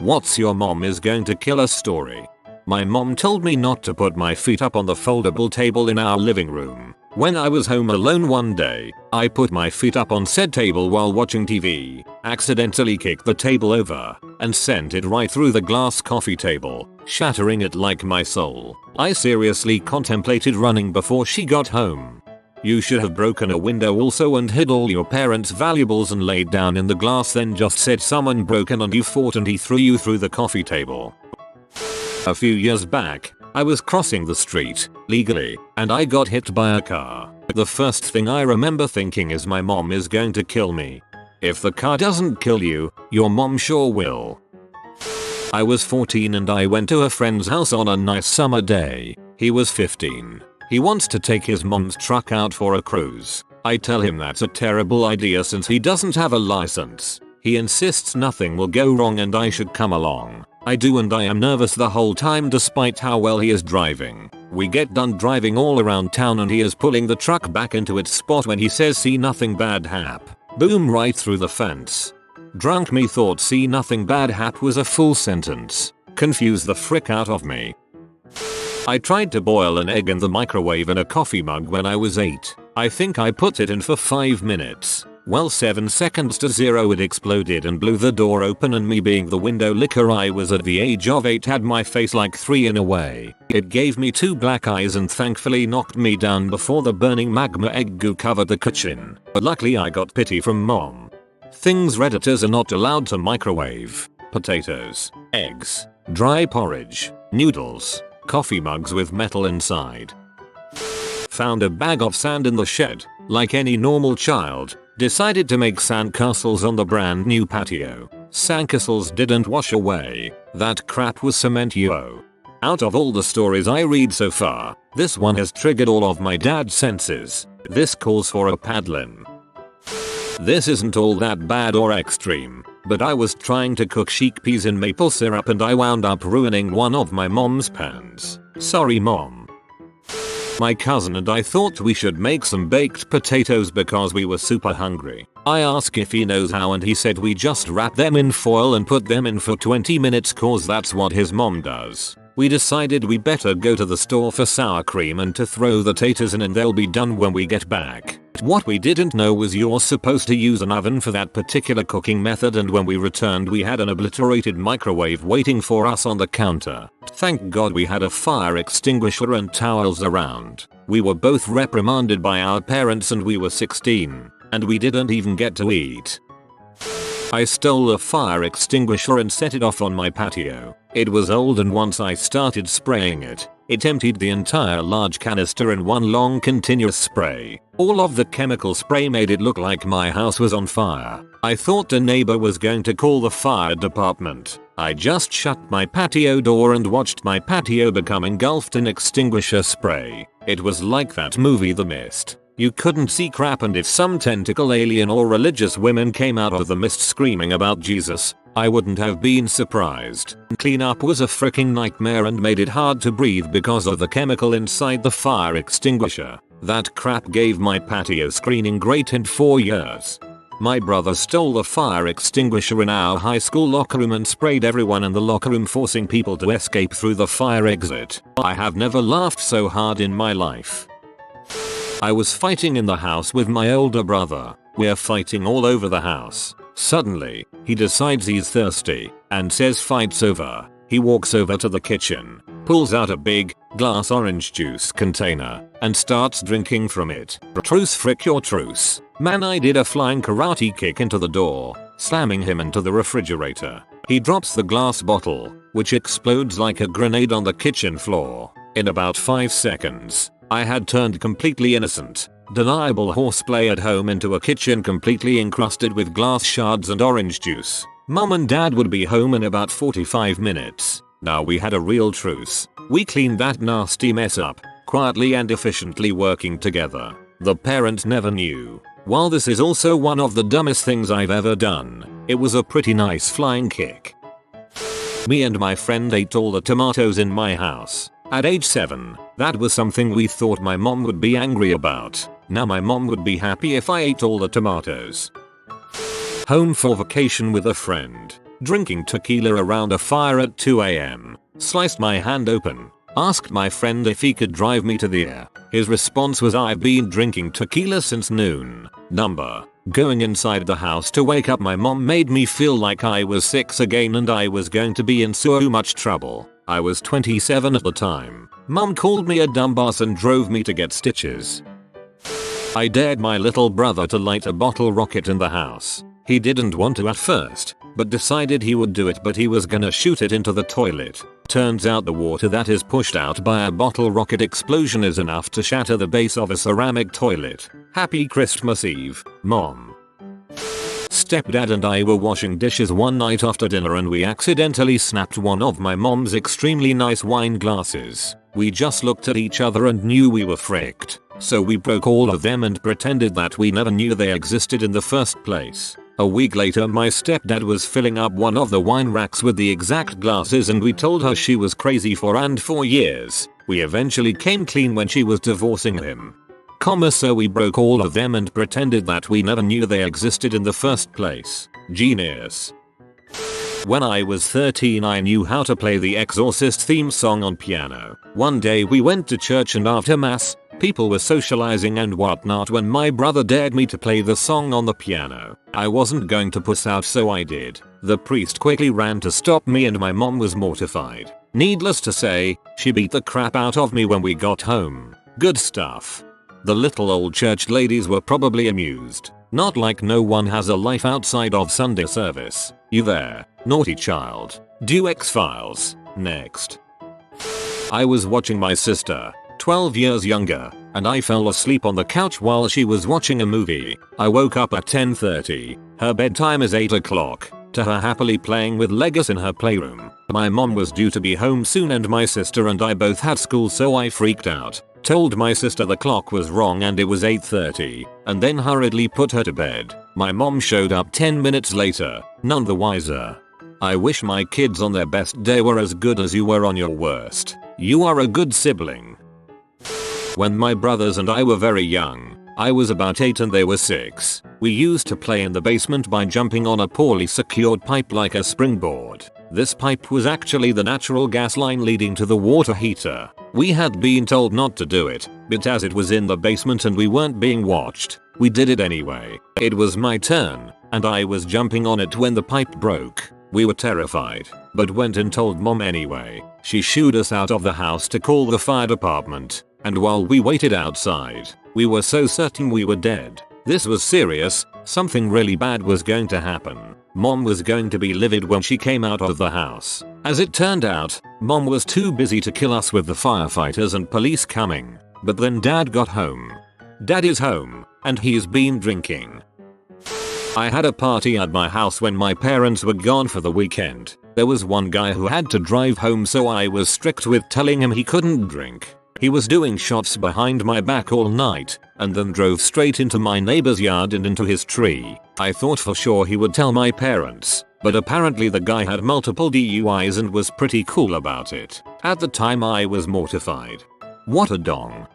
What's your mom is going to kill us story? My mom told me not to put my feet up on the foldable table in our living room. When I was home alone one day, I put my feet up on said table while watching TV, accidentally kicked the table over, and sent it right through the glass coffee table, shattering it like my soul. I seriously contemplated running before she got home. You should have broken a window also and hid all your parents' valuables and laid down in the glass, then just said someone broken and you fought and he threw you through the coffee table. A few years back, I was crossing the street, legally, and I got hit by a car. The first thing I remember thinking is my mom is going to kill me. If the car doesn't kill you, your mom sure will. I was 14 and I went to a friend's house on a nice summer day. He was 15. He wants to take his mom's truck out for a cruise. I tell him that's a terrible idea since he doesn't have a license. He insists nothing will go wrong and I should come along. I do, and I am nervous the whole time despite how well he is driving. We get done driving all around town and he is pulling the truck back into its spot when he says see nothing bad hap. Boom, right through the fence. Drunk me thought see nothing bad hap was a full sentence. Confused the frick out of me. I tried to boil an egg in the microwave in a coffee mug when I was 8. I think I put it in for 5 minutes. Well, 7 seconds to 0 it exploded and blew the door open, and me being the window licker I was at the age of 8 had my face like 3 in a way. It gave me 2 black eyes and thankfully knocked me down before the burning magma egg goo covered the kitchen. But luckily I got pity from mom. Things Redditors are not allowed to microwave: potatoes, eggs, dry porridge, noodles, coffee mugs with metal inside. Found a bag of sand in the shed. Like any normal child, decided to make sandcastles on the brand new patio. Sandcastles didn't wash away. That crap was cement, yo. Out of all the stories I read so far, this one has triggered all of my dad's senses. This calls for a paddling. This isn't all that bad or extreme, but I was trying to cook chickpeas in maple syrup and I wound up ruining one of my mom's pans. Sorry, mom. My cousin and I thought we should make some baked potatoes because we were super hungry. I asked if he knows how and he said we just wrap them in foil and put them in for 20 minutes cause that's what his mom does. We decided we better go to the store for sour cream and to throw the taters in and they'll be done when we get back. What we didn't know was you're supposed to use an oven for that particular cooking method, and when we returned we had an obliterated microwave waiting for us on the counter. Thank God we had a fire extinguisher and towels around. We were both reprimanded by our parents and we were 16, and we didn't even get to eat. I stole a fire extinguisher and set it off on my patio. It was old and once I started spraying it, it emptied the entire large canister in one long continuous spray. All of the chemical spray made it look like my house was on fire. I thought a neighbor was going to call the fire department. I just shut my patio door and watched my patio become engulfed in extinguisher spray. It was like that movie The Mist. You couldn't see crap, and if some tentacle alien or religious women came out of the mist screaming about Jesus, I wouldn't have been surprised. Cleanup was a freaking nightmare and made it hard to breathe because of the chemical inside the fire extinguisher. That crap gave my patio screening great in 4 years. My brother stole the fire extinguisher in our high school locker room and sprayed everyone in the locker room, forcing people to escape through the fire exit. I have never laughed so hard in my life. I was fighting in the house with my older brother. We're fighting all over the house. Suddenly, he decides he's thirsty and says fight's over. He walks over to the kitchen, pulls out a big glass orange juice container and starts drinking from it. Truce, frick your truce. Man, I did a flying karate kick into the door, slamming him into the refrigerator. He drops the glass bottle, which explodes like a grenade on the kitchen floor. In about 5 seconds, I had turned completely innocent, deniable horseplay at home into a kitchen completely encrusted with glass shards and orange juice. Mom and dad would be home in about 45 minutes. Now we had a real truce. We cleaned that nasty mess up, quietly and efficiently working together. The parents never knew. While this is also one of the dumbest things I've ever done, it was a pretty nice flying kick. Me and my friend ate all the tomatoes in my house. At age 7, that was something we thought my mom would be angry about. Now my mom would be happy if I ate all the tomatoes. Home for vacation with a friend. drinking tequila around a fire at 2 a.m. Sliced my hand open. Asked my friend if he could drive me to the air. His response was, "I've been drinking tequila since noon." Going inside the house to wake up my mom made me feel like I was 6 again and I was going to be in so much trouble. I was 27 at the time. Mom called me a dumbass and drove me to get stitches. I dared my little brother to light a bottle rocket in the house. He didn't want to at first, but decided he would do it, but he was gonna shoot it into the toilet. Turns out the water that is pushed out by a bottle rocket explosion is enough to shatter the base of a ceramic toilet. Happy Christmas Eve, Mom. Stepdad and I were washing dishes one night after dinner and we accidentally snapped one of my mom's extremely nice wine glasses. We just looked at each other and knew we were fricked. So we broke all of them and pretended that we never knew they existed in the first place. A week later my stepdad was filling up one of the wine racks with the exact glasses and we told her she was crazy for years. We eventually came clean when she was divorcing him. So we broke all of them and pretended that we never knew they existed in the first place. Genius. When I was 13 I knew how to play the Exorcist theme song on piano. One day we went to church and after mass, people were socializing and whatnot when my brother dared me to play the song on the piano. I wasn't going to puss out so I did. The priest quickly ran to stop me and my mom was mortified. Needless to say, she beat the crap out of me when we got home. Good stuff. The little old church ladies were probably amused. Not like no one has a life outside of Sunday service. You there, naughty child. Do X-Files. Next. I was watching my sister, 12 years younger, and I fell asleep on the couch while she was watching a movie. I woke up at 10:30. Her bedtime is 8 o'clock. To her happily playing with Legos in her playroom. My mom was due to be home soon and my sister and I both had school so I freaked out. Told my sister the clock was wrong and it was 8:30, and then hurriedly put her to bed. My mom showed up 10 minutes later, none the wiser. I wish my kids on their best day were as good as you were on your worst. You are a good sibling. When my brothers and I were very young, I was about 8 and they were 6. We used to play in the basement by jumping on a poorly secured pipe like a springboard. This pipe was actually the natural gas line leading to the water heater. We had been told not to do it, but as it was in the basement and we weren't being watched, we did it anyway. It was my turn, and I was jumping on it when the pipe broke. We were terrified, but went and told mom anyway. She shooed us out of the house to call the fire department, and while we waited outside, we were so certain we were dead. This was serious, something really bad was going to happen. Mom was going to be livid when she came out of the house. As it turned out, mom was too busy to kill us with the firefighters and police coming. But then dad got home. Dad is home, and he's been drinking. I had a party at my house when my parents were gone for the weekend. There was one guy who had to drive home so I was strict with telling him he couldn't drink. He was doing shots behind my back all night, and then drove straight into my neighbor's yard and into his tree. I thought for sure he would tell my parents, but apparently the guy had multiple DUIs and was pretty cool about it. At the time I was mortified. What a dong.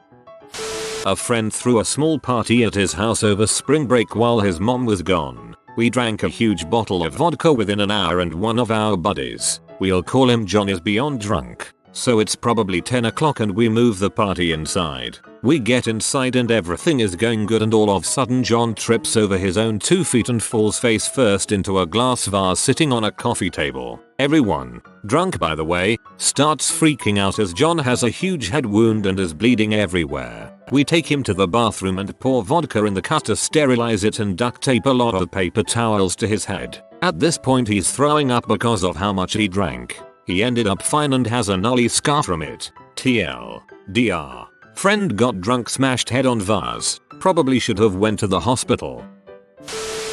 A friend threw a small party at his house over spring break while his mom was gone. We drank a huge bottle of vodka within an hour and one of our buddies, we'll call him John, is beyond drunk. So it's probably 10 o'clock and we move the party inside. We get inside and everything is going good and all of a sudden John trips over his own 2 feet and falls face first into a glass vase sitting on a coffee table. Everyone, drunk by the way, starts freaking out as John has a huge head wound and is bleeding everywhere. We take him to the bathroom and pour vodka in the cut to sterilize it and duct tape a lot of paper towels to his head. At this point he's throwing up because of how much he drank. He ended up fine and has a gnarly scar from it. TLDR. Friend got drunk, smashed head on vase. Probably should have went to the hospital.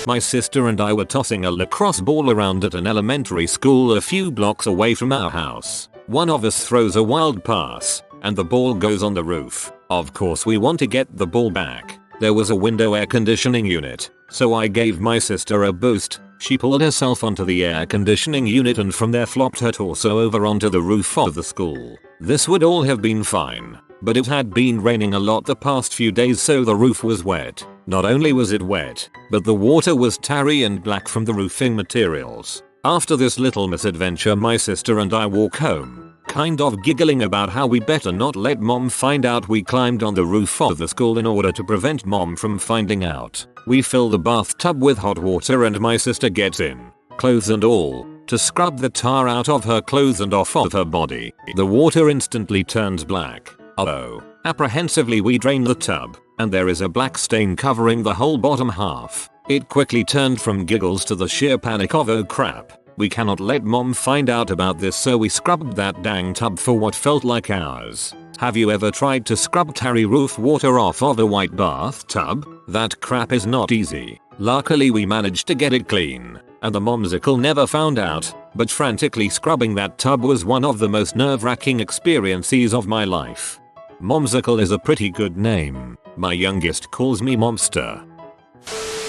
My sister and I were tossing a lacrosse ball around at an elementary school a few blocks away from our house. One of us throws a wild pass, and the ball goes on the roof. Of course we want to get the ball back. There was a window air conditioning unit, so I gave my sister a boost. She pulled herself onto the air conditioning unit and from there flopped her torso over onto the roof of the school. This would all have been fine, but it had been raining a lot the past few days so the roof was wet. Not only was it wet, but the water was tarry and black from the roofing materials. After this little misadventure, my sister and I walk home, kind of giggling about how we better not let mom find out we climbed on the roof of the school in order to prevent mom from finding out. We fill the bathtub with hot water and my sister gets in, clothes and all, to scrub the tar out of her clothes and off of her body. The water instantly turns black. Oh. Apprehensively we drain the tub, and there is a black stain covering the whole bottom half. It quickly turned from giggles to the sheer panic of oh crap. We cannot let mom find out about this, so we scrubbed that dang tub for what felt like hours. Have you ever tried to scrub tarry roof water off of a white bathtub? That crap is not easy. Luckily we managed to get it clean, and the momsicle never found out, but frantically scrubbing that tub was one of the most nerve-wracking experiences of my life. Momsicle is a pretty good name. My youngest calls me Momster.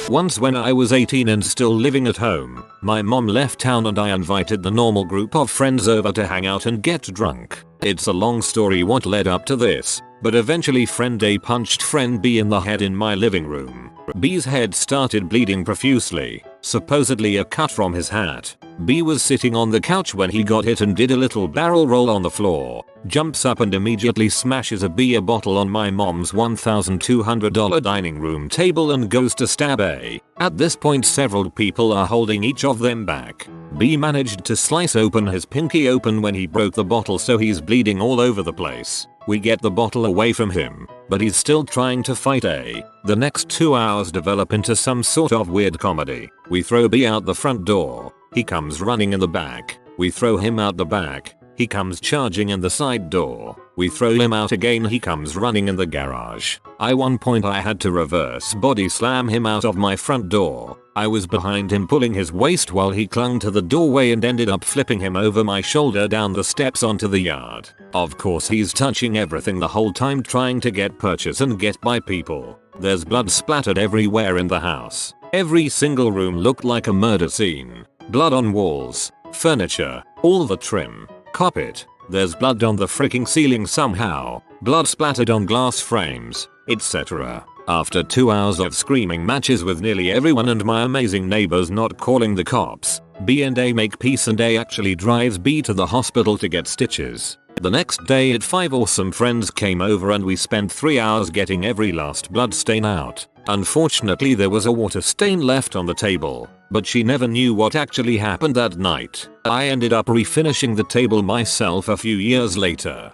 Once when I was 18 and still living at home, my mom left town and I invited the normal group of friends over to hang out and get drunk. It's a long story what led up to this, but eventually friend A punched friend B in the head in my living room. B's head started bleeding profusely, supposedly a cut from his hat. B was sitting on the couch when he got hit and did a little barrel roll on the floor, jumps up and immediately smashes a beer bottle on my mom's $1,200 dining room table and goes to stab A. At this point several people are holding each of them back. B managed to slice open his pinky open when he broke the bottle, so he's bleeding all over the place. We get the bottle away from him, but he's still trying to fight A. The next 2 hours develop into some sort of weird comedy. We throw B out the front door. He comes running in the back. We throw him out the back. He comes charging in the side door. We throw him out again. He comes running in the garage. At one point I had to reverse body slam him out of my front door. I was behind him pulling his waist while he clung to the doorway and ended up flipping him over my shoulder down the steps onto the yard. Of course he's touching everything the whole time trying to get purchase and get by people. There's blood splattered everywhere in the house. Every single room looked like a murder scene. Blood on walls, furniture, all the trim, carpet. There's blood on the freaking ceiling somehow, blood splattered on glass frames, etc. After 2 hours of screaming matches with nearly everyone and my amazing neighbors not calling the cops, B and A make peace and A actually drives B to the hospital to get stitches. The next day at 5 awesome friends came over and we spent 3 hours getting every last blood stain out. Unfortunately there was a water stain left on the table, but she never knew what actually happened that night. I ended up refinishing the table myself a few years later.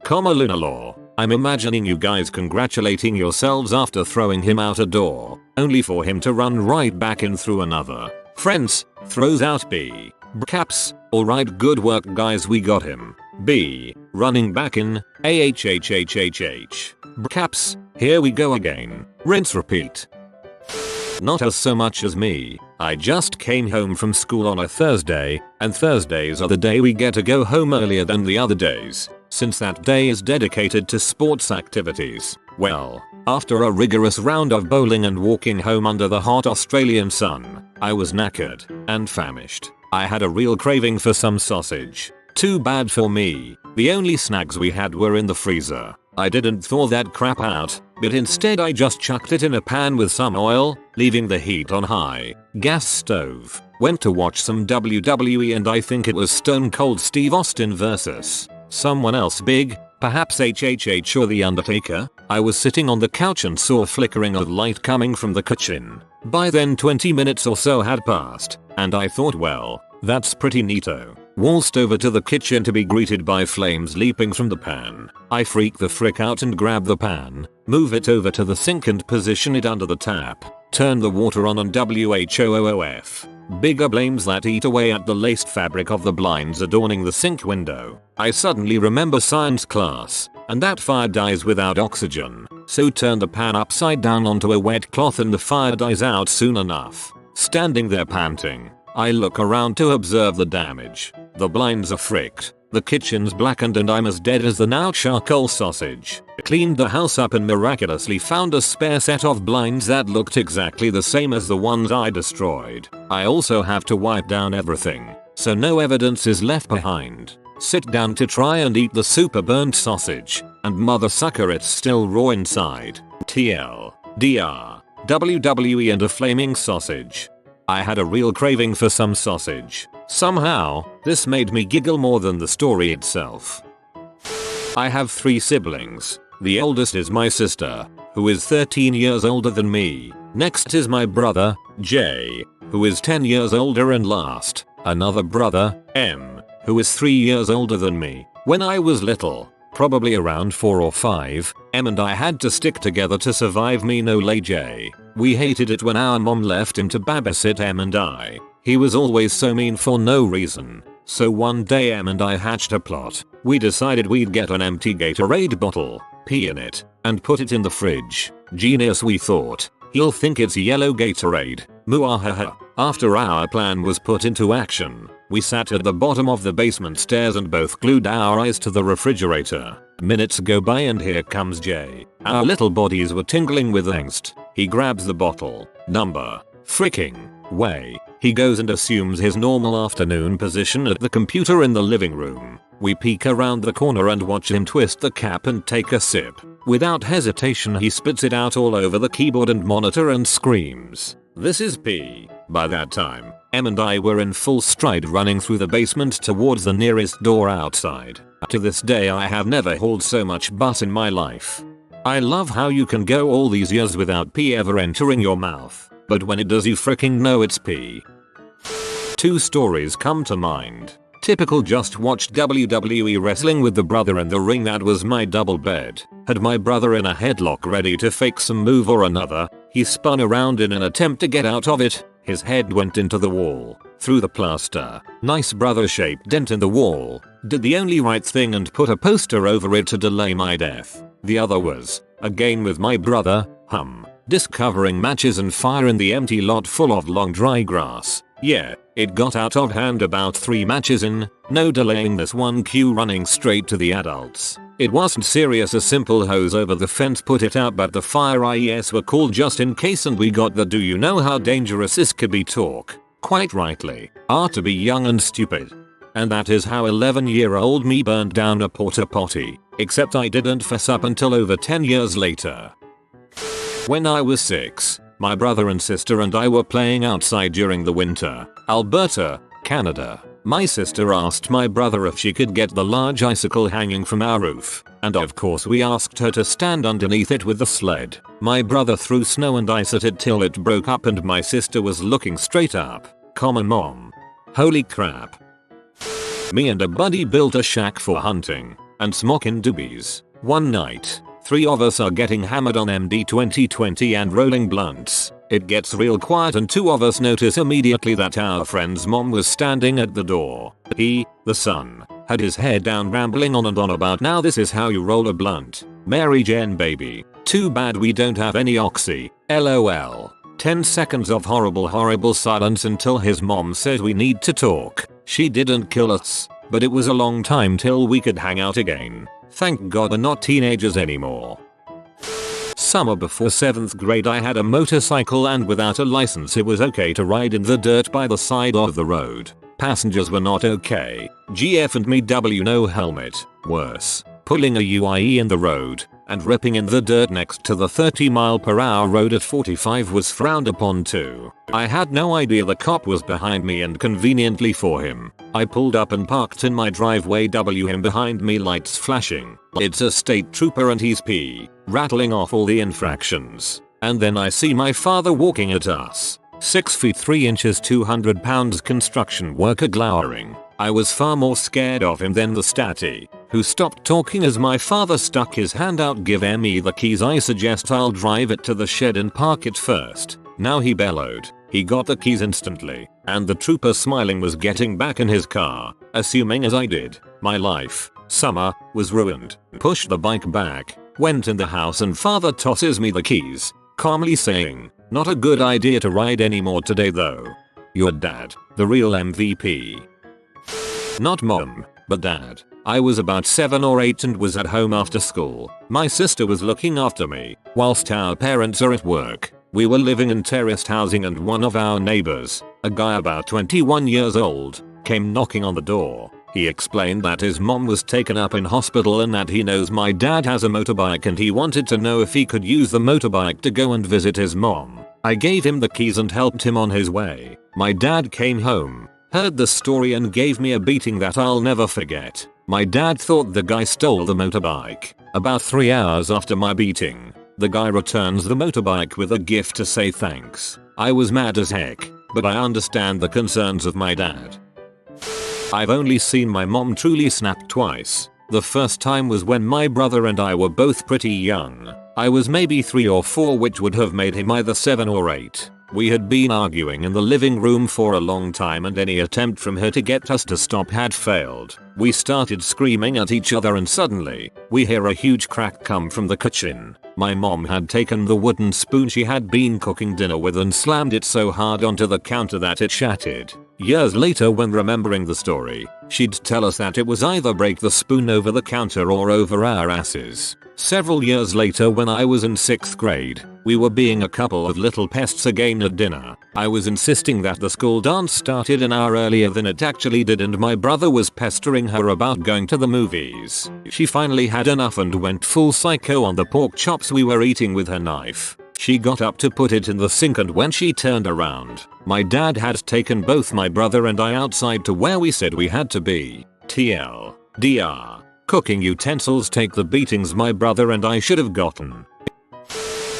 Luna law. I'm imagining you guys congratulating yourselves after throwing him out a door, only for him to run right back in through another. Friends, throws out B. Caps, alright, good work guys, we got him. B, running back in, AHHHHH. Caps, here we go again. Rinse repeat. Not as so much as me. I just came home from school on a Thursday, and Thursdays are the day we get to go home earlier than the other days, since that day is dedicated to sports activities. Well, after a rigorous round of bowling and walking home under the hot Australian sun, I was knackered and famished. I had a real craving for some sausage. Too bad for me, the only snacks we had were in the freezer. I didn't thaw that crap out, but instead I just chucked it in a pan with some oil, leaving the heat on high. Gas stove. Went to watch some WWE and I think it was Stone Cold Steve Austin versus someone else big, perhaps HHH or The Undertaker. I was sitting on the couch and saw a flickering of light coming from the kitchen. By then 20 minutes or so had passed, and I thought, well, that's pretty neato. Waltzed over to the kitchen to be greeted by flames leaping from the pan. I freak the frick out and grab the pan, move it over to the sink and position it under the tap, turn the water on and WHOOF. Bigger blames that eat away at the laced fabric of the blinds adorning the sink window. I suddenly remember science class, and that fire dies without oxygen, so turn the pan upside down onto a wet cloth and the fire dies out soon enough. Standing there panting, I look around to observe the damage. The blinds are fricked, the kitchen's blackened and I'm as dead as the now charcoal sausage. Cleaned the house up and miraculously found a spare set of blinds that looked exactly the same as the ones I destroyed. I also have to wipe down everything, so no evidence is left behind. Sit down to try and eat the super burnt sausage, and mother sucker, it's still raw inside. TL, DR, WWE and a flaming sausage. I had a real craving for some sausage. Somehow, this made me giggle more than the story itself. I have 3 siblings. The oldest is my sister, who is 13 years older than me. Next is my brother, Jay, who is 10 years older, and last, another brother, M, who is 3 years older than me. When I was little, probably around 4 or 5, M and I had to stick together to survive, me no lay Jay. We hated it when our mom left him to babysit M and I. He was always so mean for no reason. So one day M and I hatched a plot. We decided we'd get an empty Gatorade bottle, pee in it, and put it in the fridge. Genius, we thought. He'll think it's yellow Gatorade. Muahaha. After our plan was put into action, we sat at the bottom of the basement stairs and both glued our eyes to the refrigerator. Minutes go by and here comes Jay. Our little bodies were tingling with angst. He grabs the bottle. Number freaking way. He goes and assumes his normal afternoon position at the computer in the living room. We peek around the corner and watch him twist the cap and take a sip. Without hesitation he spits it out all over the keyboard and monitor and screams, "This is pee." By that time, M and I were in full stride running through the basement towards the nearest door outside. To this day I have never hauled so much butt in my life. I love how you can go all these years without pee ever entering your mouth, but when it does you freaking know it's pee. 2 stories come to mind. Typical just watched WWE wrestling with the brother in the ring. That was my double bed. Had my brother in a headlock ready to fake some move or another. He spun around in an attempt to get out of it. His head went into the wall, through the plaster. Nice brother-shaped dent in the wall. Did the only right thing and put a poster over it to delay my death. The other was, again with my brother, discovering matches and fire in the empty lot full of long dry grass. Yeah, it got out of hand about 3 matches in, no delaying this one, cue running straight to the adults. It wasn't serious, a simple hose over the fence put it out, but the fire IES were called just in case and we got the "do you know how dangerous this could be" talk. Quite rightly, to be young and stupid. And that is how 11-year-old me burned down a porta potty, except I didn't fess up until over 10 years later. When I was 6, my brother and sister and I were playing outside during the winter, Alberta, Canada. My sister asked my brother if she could get the large icicle hanging from our roof, and of course we asked her to stand underneath it with the sled. My brother threw snow and ice at it till it broke up and my sister was looking straight up. Mom. Holy crap. Me and a buddy built a shack for hunting and smoking doobies. One night, 3 of us are getting hammered on MD 2020 and rolling blunts. It gets real quiet and 2 of us notice immediately that our friend's mom was standing at the door. He, the son, had his head down rambling on and on about "now this is how you roll a blunt. Mary Jane baby. Too bad we don't have any oxy. LOL. 10 seconds of horrible silence until his mom said we need to talk. She didn't kill us, but it was a long time till we could hang out again. Thank God we're not teenagers anymore. Summer before 7th grade I had a motorcycle and without a license it was okay to ride in the dirt by the side of the road. Passengers were not okay. GF and me no helmet. Worse, pulling a UIE in the road and ripping in the dirt next to the 30-mile-per-hour road at 45 was frowned upon too. I had no idea the cop was behind me and conveniently for him, I pulled up and parked in my driveway. Him behind me, lights flashing. It's a state trooper and he's rattling off all the infractions. And then I see my father walking at us. 6 feet 3 inches 200 pounds construction worker glowering. I was far more scared of him than the statty, who stopped talking as my father stuck his hand out. "Give me the keys. I suggest I'll drive it to the shed and park it first." Now he bellowed. He got the keys instantly, and the trooper smiling was getting back in his car, assuming as I did, my life, summer, was ruined. Pushed the bike back, went in the house and father tosses me the keys, calmly saying, "Not a good idea to ride anymore today though. Your dad, the real MVP." Not mom, but dad. I was about 7 or 8 and was at home after school. My sister was looking after me, whilst our parents are at work. We were living in terraced housing and one of our neighbors, a guy about 21 years old, came knocking on the door. He explained that his mom was taken up in hospital and that he knows my dad has a motorbike and he wanted to know if he could use the motorbike to go and visit his mom. I gave him the keys and helped him on his way. My dad came home, heard the story and gave me a beating that I'll never forget. My dad thought the guy stole the motorbike. About 3 hours after my beating, the guy returns the motorbike with a gift to say thanks. I was mad as heck, but I understand the concerns of my dad. I've only seen my mom truly snap twice. The first time was when my brother and I were both pretty young. I was maybe 3 or 4, which would have made him either 7 or 8. We had been arguing in the living room for a long time and any attempt from her to get us to stop had failed. We started screaming at each other and suddenly, we hear a huge crack come from the kitchen. My mom had taken the wooden spoon she had been cooking dinner with and slammed it so hard onto the counter that it shattered. Years later, when remembering the story, she'd tell us that it was either break the spoon over the counter or over our asses. Several years later, when I was in 6th grade, we were being a couple of little pests again at dinner. I was insisting that the school dance started an hour earlier than it actually did and my brother was pestering her about going to the movies. She finally had enough and went full psycho on the pork chops we were eating with her knife. She got up to put it in the sink and when she turned around, my dad had taken both my brother and I outside to where we said we had to be. TLDR. Cooking utensils take the beatings my brother and I should have gotten.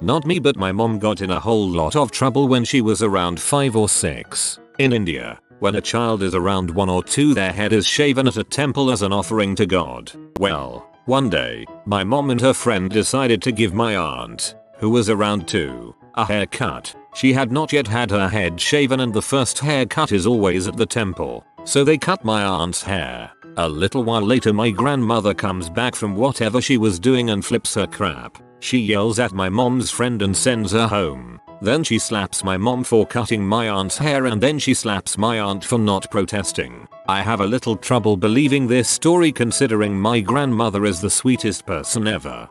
Not me, but my mom got in a whole lot of trouble when she was around 5 or 6. In India, when a child is around 1 or 2, their head is shaven at a temple as an offering to God. Well, one day, my mom and her friend decided to give my aunt, who was around 2, a haircut. She had not yet had her head shaven and the first haircut is always at the temple. So they cut my aunt's hair. A little while later, my grandmother comes back from whatever she was doing and flips her crap. She yells at my mom's friend and sends her home. Then she slaps my mom for cutting my aunt's hair and then she slaps my aunt for not protesting. I have a little trouble believing this story considering my grandmother is the sweetest person ever.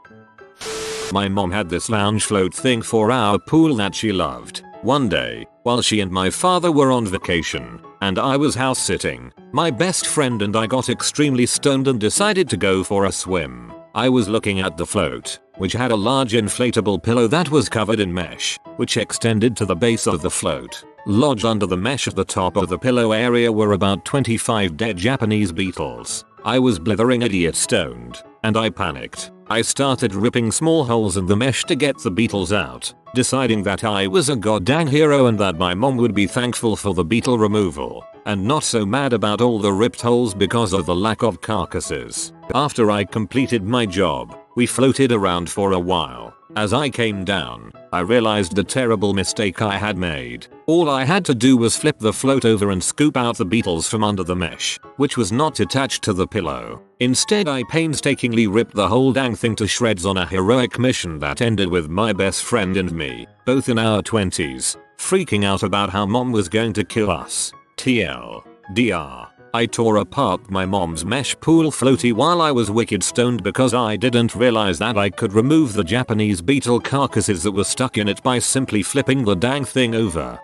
My mom had this lounge float thing for our pool that she loved. One day, while she and my father were on vacation, and I was house sitting, my best friend and I got extremely stoned and decided to go for a swim. I was looking at the float, which had a large inflatable pillow that was covered in mesh, which extended to the base of the float. Lodged under the mesh at the top of the pillow area were about 25 dead Japanese beetles. I was blithering idiot stoned, and I panicked. I started ripping small holes in the mesh to get the beetles out, deciding that I was a goddamn hero and that my mom would be thankful for the beetle removal, and not so mad about all the ripped holes because of the lack of carcasses. After I completed my job, we floated around for a while. As I came down, I realized the terrible mistake I had made. All I had to do was flip the float over and scoop out the beetles from under the mesh, which was not attached to the pillow. Instead, I painstakingly ripped the whole dang thing to shreds on a heroic mission that ended with my best friend and me, both in our 20s, freaking out about how mom was going to kill us. TLDR. I tore apart my mom's mesh pool floaty while I was wicked stoned because I didn't realize that I could remove the Japanese beetle carcasses that were stuck in it by simply flipping the dang thing over.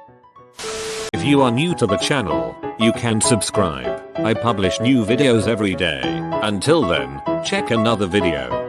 If you are new to the channel, you can subscribe. I publish new videos every day. Until then, check another video.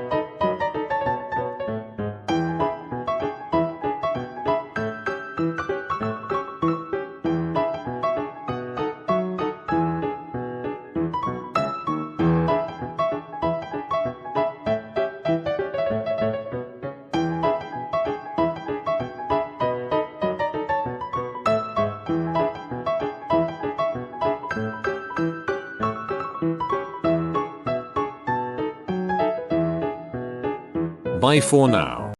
Bye for now.